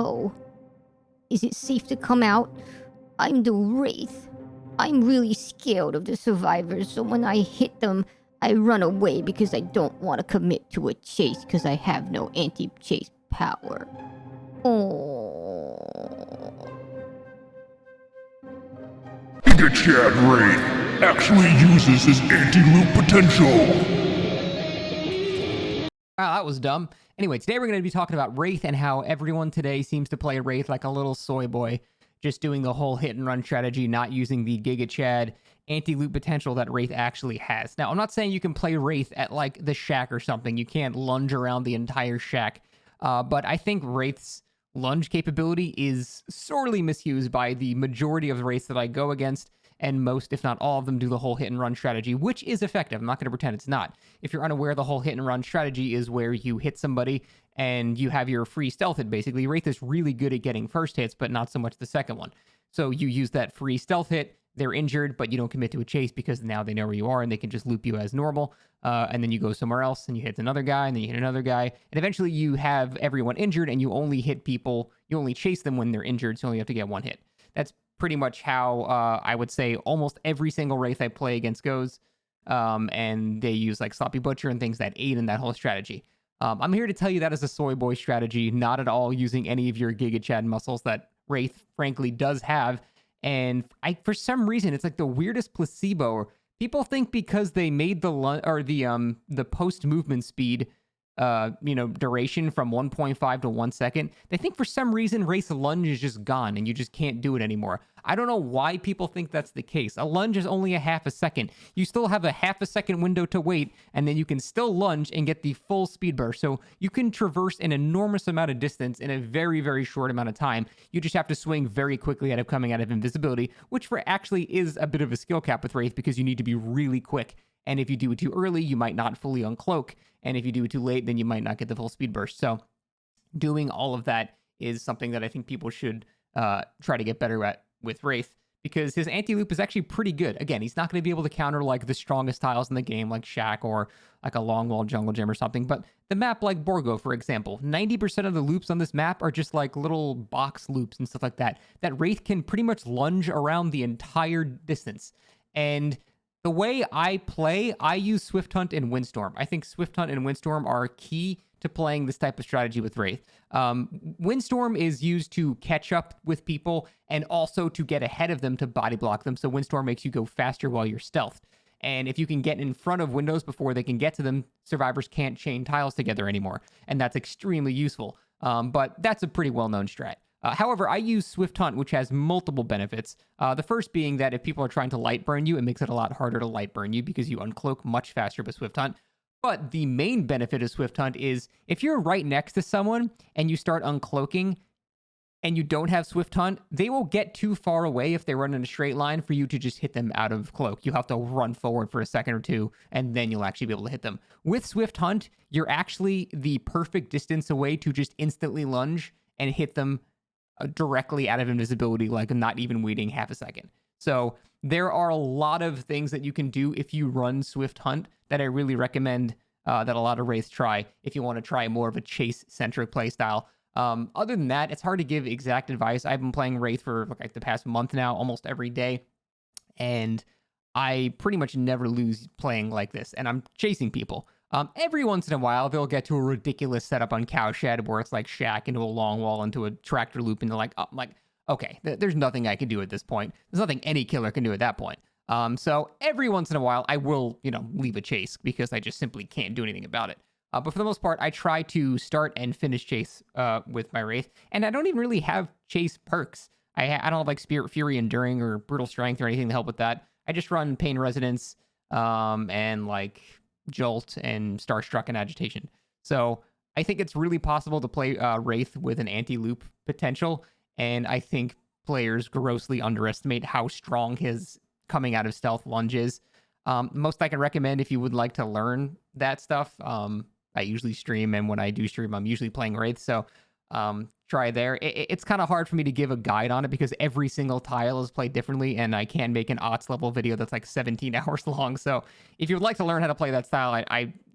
Oh, is it safe to come out? I'm the Wraith. I'm really scared of the survivors, so when I hit them, I run away because I don't want to commit to a chase because I have no anti-chase power. Oh. Gigachad Wraith actually uses his anti-loop potential. Wow, that was dumb. Anyway, today we're going to be talking about Wraith and how everyone today seems to play Wraith like a little soy boy, just doing the whole hit and run strategy, not using the Gigachad anti-loop potential that Wraith actually has. Now, I'm not saying you can play Wraith at like the shack or something. You can't lunge around the entire shack. But I think Wraith's lunge capability is sorely misused by the majority of the Wraiths that I go against, and most, if not all of them, do the whole hit and run strategy, which is effective. I'm not going to pretend it's not. If you're unaware, the whole hit and run strategy is where you hit somebody and you have your free stealth hit, basically. Wraith is really good at getting first hits, but not so much the second one. So you use that free stealth hit, they're injured, but you don't commit to a chase because now they know where you are and they can just loop you as normal. And then you go somewhere else and you hit another guy and then you hit another guy. And eventually you have everyone injured and you only hit people, you only chase them when they're injured, so you only have to get one hit. That's pretty much how I would say almost every single Wraith I play against goes. And they use like Sloppy Butcher and things that aid in that whole strategy. I'm here to tell you that is a soy boy strategy, not at all using any of your Gigachad muscles that Wraith frankly does have. And for some reason, it's like the weirdest placebo. People think because they made the post movement speed duration from 1.5 to 1 second, they think for some reason Wraith's lunge is just gone and you just can't do it anymore. I don't know why people think that's the case. A lunge is only a half a second. You still have a half a second window to wait, and then you can still lunge and get the full speed burst. So you can traverse an enormous amount of distance in a very, very short amount of time. You just have to swing very quickly coming out of invisibility, which actually is a bit of a skill cap with Wraith because you need to be really quick. And if you do it too early, you might not fully uncloak. And if you do it too late, then you might not get the full speed burst. So doing all of that is something that I think people should try to get better at with Wraith, because his anti-loop is actually pretty good. Again, he's not going to be able to counter like the strongest tiles in the game, like Shack or like a long wall jungle gym or something. But the map like Borgo, for example, 90% of the loops on this map are just like little box loops and stuff like that, that Wraith can pretty much lunge around the entire distance. And the way I play, I use Swift Hunt and Windstorm. I think Swift Hunt and Windstorm are key to playing this type of strategy with Wraith. Windstorm is used to catch up with people and also to get ahead of them to body block them. So Windstorm makes you go faster while you're stealthed. And if you can get in front of windows before they can get to them, survivors can't chain tiles together anymore. And that's extremely useful. But that's a pretty well-known strat. However, I use Swift Hunt, which has multiple benefits. The first being that if people are trying to light burn you, it makes it a lot harder to light burn you because you uncloak much faster with Swift Hunt. But the main benefit of Swift Hunt is if you're right next to someone and you start uncloaking and you don't have Swift Hunt, they will get too far away if they run in a straight line for you to just hit them out of cloak. You have to run forward for a second or two, and then you'll actually be able to hit them. With Swift Hunt, you're actually the perfect distance away to just instantly lunge and hit them directly out of invisibility, like not even waiting half a second. So there are a lot of things that you can do if you run Swift Hunt that I really recommend that a lot of Wraiths try if you want to try more of a chase-centric playstyle. Other than that, it's hard to give exact advice. I've been playing Wraith for like the past month now, almost every day, and I pretty much never lose playing like this, and I'm chasing people. Every once in a while, they'll get to a ridiculous setup on Cowshed where it's like Shack into a long wall into a tractor loop, and they're like, oh, I'm like, okay, there's nothing I can do at this point. There's nothing any killer can do at that point. So every once in a while, I will, leave a chase because I just simply can't do anything about it. But for the most part, I try to start and finish chase with my Wraith, and I don't even really have chase perks. I don't have like Spirit Fury, Enduring, or Brutal Strength or anything to help with that. I just run Pain Resonance and like Jolt and Starstruck and Agitation. So I think it's really possible to play Wraith with an anti-loop potential, and I think players grossly underestimate how strong his coming out of stealth lunge is. Most I can recommend if you would like to learn that stuff. I usually stream, and when I do stream, I'm usually playing Wraith, so try there. It's kind of hard for me to give a guide on it because every single tile is played differently, and I can make an OTS level video that's like 17 hours long. So if you would like to learn how to play that style,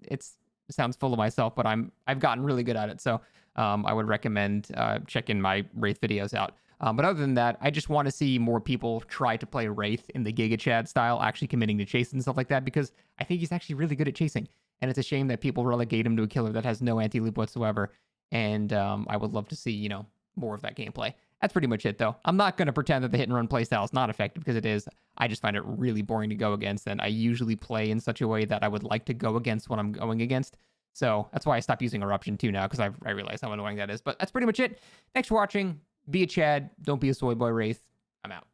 it sounds full of myself, but I've gotten really good at it. So I would recommend checking my Wraith videos out. But other than that, I just want to see more people try to play Wraith in the Giga Chad style, actually committing to chase and stuff like that, because I think he's actually really good at chasing. And it's a shame that people relegate him to a killer that has no anti-loop whatsoever. And I would love to see, more of that gameplay. That's pretty much it, though. I'm not going to pretend that the hit and run playstyle is not effective, because it is. I just find it really boring to go against, and I usually play in such a way that I would like to go against what I'm going against. So that's why I stopped using Eruption too now, because I realize how annoying that is. But that's pretty much it. Thanks for watching. Be a Chad. Don't be a soy boy Wraith. I'm out.